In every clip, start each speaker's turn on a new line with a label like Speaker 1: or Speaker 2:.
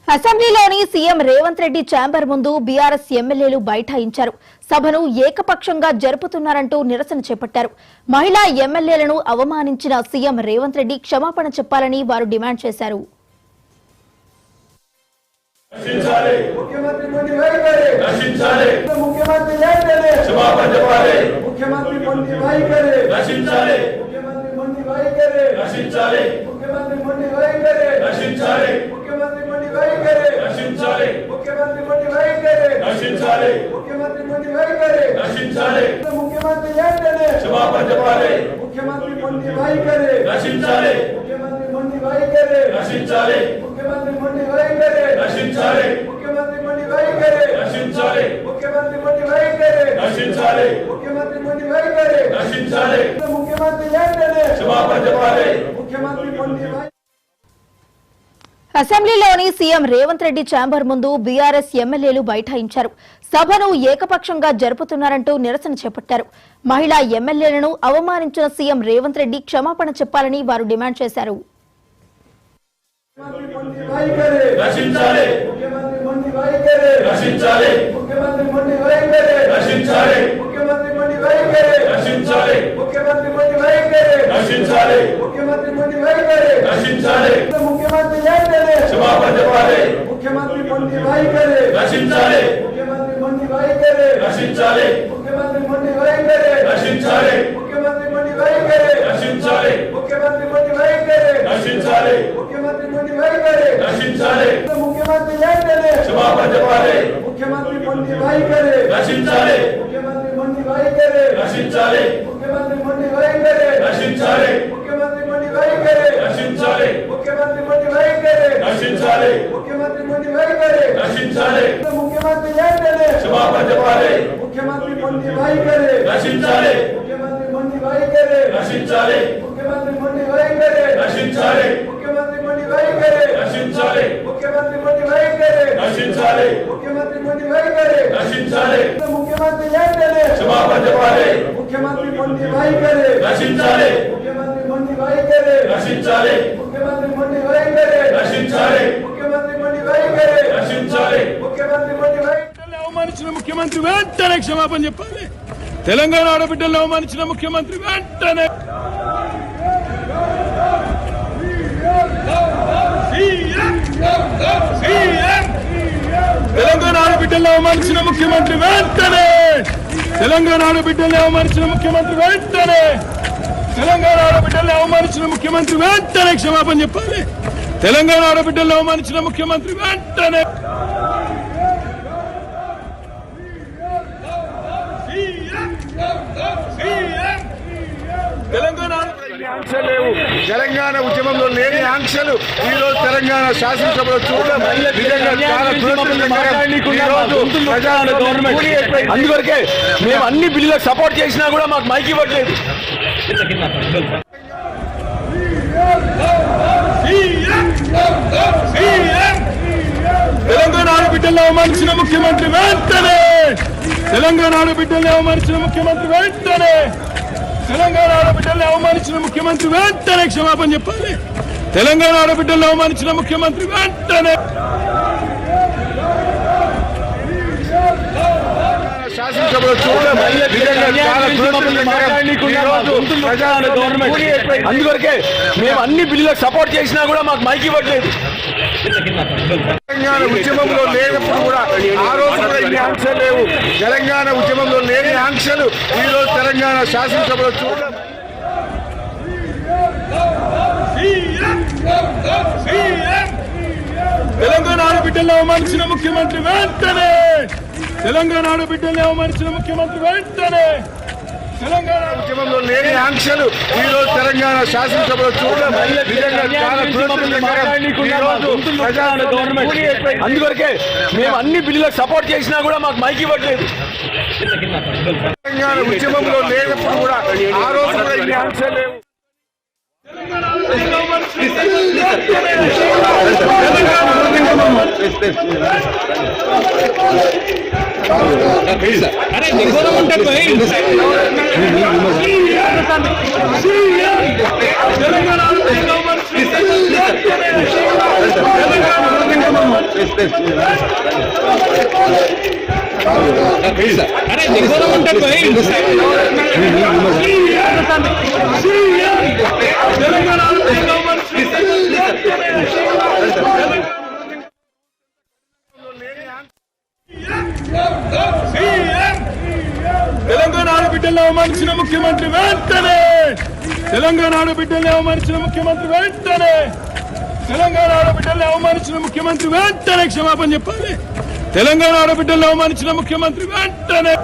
Speaker 1: అసెంబ్లీలోని CM Revanth Reddy chamber ముందు BRS ఎమ్మెల్యేలు బైఠాయించారు. సభను ఏకపక్షంగా జరుపుతున్నారంటూ నిరసన చేపట్టారు. మహిళా ఎమ్మెల్యేలను అవమానించిన సీఎం రేవంత్ రెడ్డి క్షమాపణ చెప్పాలని వారు డిమాండ్ చేశారు. అసెంబ్లీలోని సీఎం రేవంత్ రెడ్డి ఛాంబర్ ముందు బీఆర్ఎస్ ఎమ్మెల్యేలు బైఠాయించారు. సభను ఏకపక్షంగా జరుపుతున్నారంటూ నిరసన చేపట్టారు. మహిళా ఎమ్మెల్యేలను అవమానించిన సీఎం రేవంత్ రెడ్డి క్షమాపణ చెప్పాలని వారు డిమాండ్ చేశారు.
Speaker 2: ముఖ్యమంత్రి వెంటనే క్షమాపణ చెప్పాలి. తెలంగాణ ఆడబిడ్డలను అవమానించిన ముఖ్యమంత్రి వెంటనే తెలంగాణ ఆడబిడ్డలను అవమానించిన ముఖ్యమంత్రి వెంటనే తెలంగాణ ఆడబిడ్డలను అవమానించిన ముఖ్యమంత్రి వెంటనే తెలంగాణ ఆడబిడ్డలను అవమానించిన ముఖ్యమంత్రి వెంటనే క్షమాపణ చెప్పాలి. తెలంగాణ ఆడబిడ్డలను అవమానించిన ముఖ్యమంత్రి వెంటనే
Speaker 3: తెలంగాణ ఉద్యమంలో లేని ఆంక్షలు ఈ రోజు తెలంగాణ శాసనసభలో చూడడం నిజంగా చాలా
Speaker 4: అందువరకే మేము అన్ని బిల్లులకు సపోర్ట్ చేసినా కూడా మాకు మైక్ ఇవ్వట్లేదు.
Speaker 2: తెలంగాణ ఆడబిడ్డలను అవమానించిన ముఖ్యమంత్రి వెంటనే తెలంగాణ ఆడబిడ్డలను అవమానించిన ముఖ్యమంత్రి వెంటనే తెలంగాణ ఆడబిడ్డలను అవమానించిన ముఖ్యమంత్రి వెంటనే క్షమాపణ చెప్పాలి. తెలంగాణ ఆడబిడ్డలను అవమానించిన ముఖ్యమంత్రి వెంటనే
Speaker 3: శాసనసభలో చూడడం
Speaker 4: అందువరకే మేము అన్ని బిల్లులకు సపోర్ట్ చేసినా కూడా మాకు మైక్ ఇవ్వట్లేదు.
Speaker 3: తెలంగాణ ఉద్యమంలో లేనప్పుడు కూడా ఆ రోజు కూడా ఇన్ని ఆంక్షలు లేవు. తెలంగాణ ఉద్యమంలో లేని ఆంక్షలు ఈ రోజు తెలంగాణ శాసనసభలో చూడడం
Speaker 2: తెలంగాణ ఆడబిడ్డలను అవమానించిన ముఖ్యమంత్రి వెంటనే తెలంగాణ ఆడబిడ్డలను అవమానించిన ముఖ్యమంత్రి వెంటనే తెలంగాణ
Speaker 3: లేని ఆంక్షలు ఈ రోజు తెలంగాణ శాసనసభలో చూడడం నిజంగా చాలా దురదృష్టకరం. ఈ రోజు ప్రజాస్వామ్యం
Speaker 4: అందువరకే మేము అన్ని బిల్లులకు సపోర్ట్ చేసినా కూడా మాకు మైక్ ఇవ్వట్లేదు.
Speaker 3: తెలంగాణ ఉద్యమంలో లేనప్పుడు కూడా ఆ రోజు కూడా ఇన్ని ఆంక్షలు లేవు.
Speaker 2: తెలంగాణ ఆడబిడ్డల్ని అవమానించిన ముఖ్యమంత్రి వెంటనే తెలంగాణ ఆడబిడ్డల్ని అవమానించిన ముఖ్యమంత్రి వెంటనే తెలంగాణ ఆడబిడ్డల్ని అవమానించిన ముఖ్యమంత్రి వెంటనే క్షమాపణ చెప్పాలి. తెలంగాణ ఆడబిడ్డల్ని అవమానించిన ముఖ్యమంత్రి వెంటనే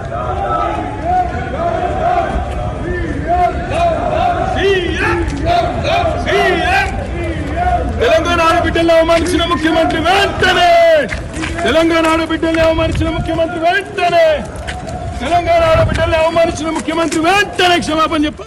Speaker 2: తెలంగాణ ఆడబిడ్డల్ని అవమానించిన ముఖ్యమంత్రి వెంటనే తెలంగాణ ఆడబిడ్డల్ని అవమానించిన ముఖ్యమంత్రి వెంటనే తెలంగాణ ఆడబిడ్డల్ని అవమానించిన ముఖ్యమంత్రి వెంటనే క్షమాపణ చెప్పాలి.